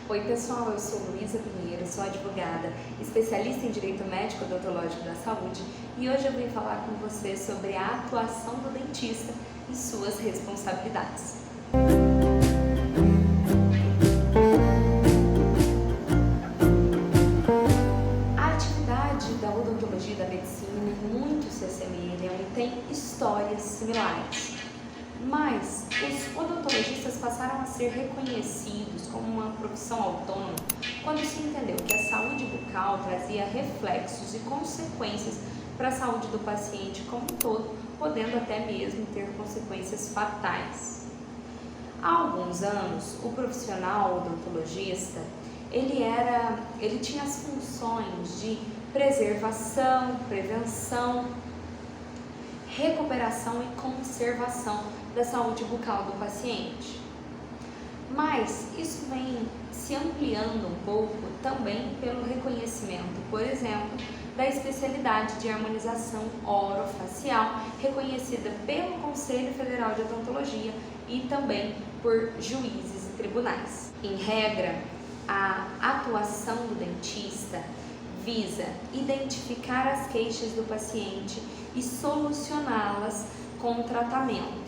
Oi pessoal, eu sou Luísa Pinheiro, sou advogada, especialista em Direito Médico Odontológico da Saúde e hoje eu vim falar com você sobre a atuação do dentista e suas responsabilidades. A atividade da odontologia e da medicina muito se assemelham e tem histórias similares. Mas os odontologistas passaram a ser reconhecidos como uma profissão autônoma quando se entendeu que a saúde bucal trazia reflexos e consequências para a saúde do paciente como um todo, podendo até mesmo ter consequências fatais. Há alguns anos, o profissional odontologista ele tinha as funções de preservação, prevenção, recuperação e conservação da saúde bucal do paciente. Mas isso vem se ampliando um pouco também pelo reconhecimento, por exemplo, da especialidade de harmonização orofacial, reconhecida pelo Conselho Federal de Odontologia e também por juízes e tribunais. Em regra, a atuação do dentista visa identificar as queixas do paciente e solucioná-las com tratamento.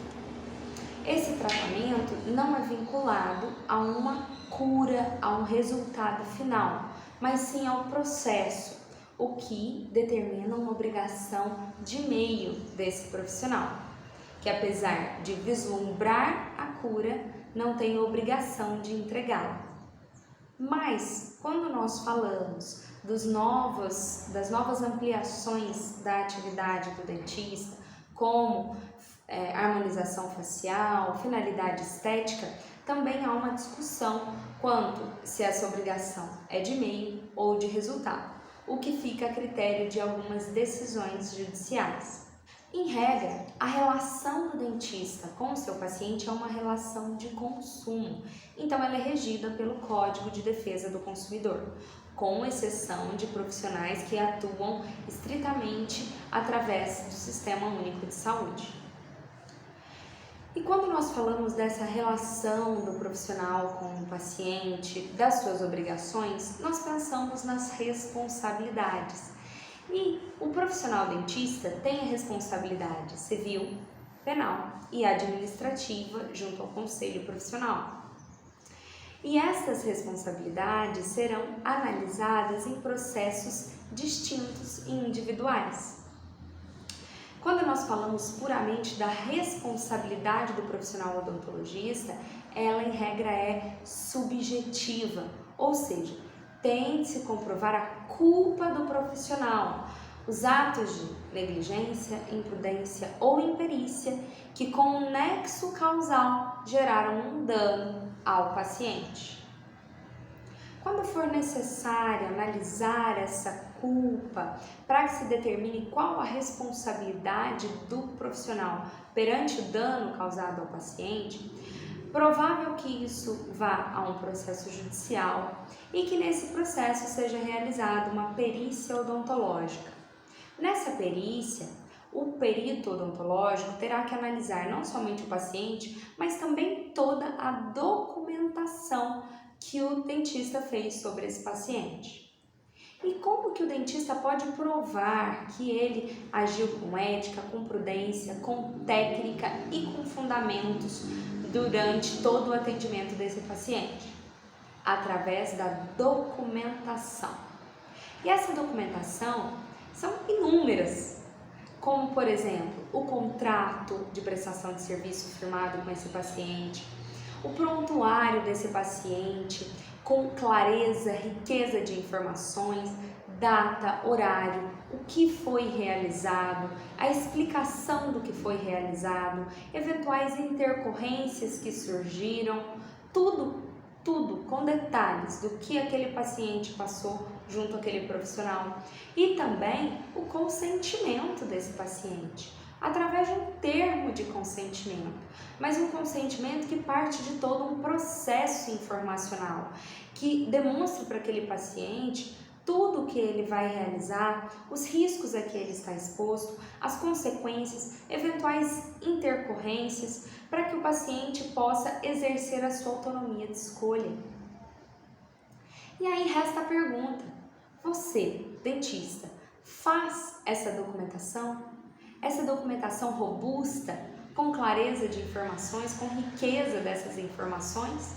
Esse tratamento não é vinculado a uma cura, a um resultado final, mas sim ao processo, o que determina uma obrigação de meio desse profissional, que apesar de vislumbrar a cura, não tem obrigação de entregá-la. Mas, quando nós falamos das novas ampliações da atividade do dentista, como harmonização facial, finalidade estética, também há uma discussão quanto se essa obrigação é de meio ou de resultado, o que fica a critério de algumas decisões judiciais. Em regra, a relação do dentista com o seu paciente é uma relação de consumo, então ela é regida pelo Código de Defesa do Consumidor, com exceção de profissionais que atuam estritamente através do Sistema Único de Saúde. E quando nós falamos dessa relação do profissional com o paciente, das suas obrigações, nós pensamos nas responsabilidades. E o profissional dentista tem a responsabilidade civil, penal e administrativa junto ao conselho profissional. E essas responsabilidades serão analisadas em processos distintos e individuais. Quando nós falamos puramente da responsabilidade do profissional odontologista, ela em regra é subjetiva, ou seja, tem de se comprovar a culpa do profissional, os atos de negligência, imprudência ou imperícia que com um nexo causal geraram um dano ao paciente. Quando for necessário analisar essa culpa para que se determine qual a responsabilidade do profissional perante o dano causado ao paciente, provável que isso vá a um processo judicial e que nesse processo seja realizada uma perícia odontológica. Nessa perícia, o perito odontológico terá que analisar não somente o paciente, mas também toda a documentação que o dentista fez sobre esse paciente. E como que o dentista pode provar que ele agiu com ética, com prudência, com técnica e com fundamentos durante todo o atendimento desse paciente? Através da documentação. E essa documentação são inúmeras, como por exemplo, o contrato de prestação de serviço firmado com esse paciente, o prontuário desse paciente, com clareza, riqueza de informações, data, horário, o que foi realizado, a explicação do que foi realizado, eventuais intercorrências que surgiram, tudo com detalhes do que aquele paciente passou junto àquele profissional e também o consentimento desse paciente, através de um termo de consentimento, mas um consentimento que parte de todo um processo informacional, que demonstra para aquele paciente tudo o que ele vai realizar, os riscos a que ele está exposto, as consequências, eventuais intercorrências, para que o paciente possa exercer a sua autonomia de escolha. E aí resta a pergunta: você, dentista, faz essa documentação? Essa documentação robusta, com clareza de informações, com riqueza dessas informações?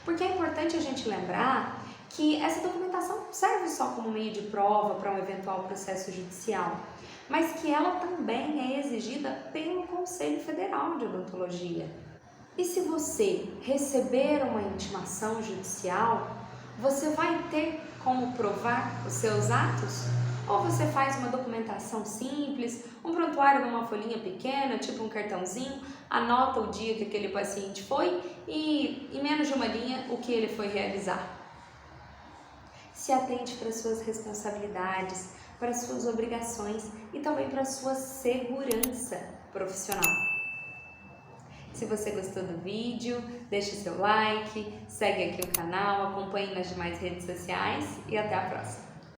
Porque é importante a gente lembrar que essa documentação não serve só como meio de prova para um eventual processo judicial, mas que ela também é exigida pelo Conselho Federal de Odontologia. E se você receber uma intimação judicial, você vai ter como provar os seus atos? Ou você faz uma documentação simples, um prontuário numa folhinha pequena, tipo um cartãozinho, anota o dia que aquele paciente foi e, em menos de uma linha, o que ele foi realizar. Se atente para suas responsabilidades, para suas obrigações e também para sua segurança profissional. Se você gostou do vídeo, deixe seu like, segue aqui o canal, acompanhe nas demais redes sociais e até a próxima!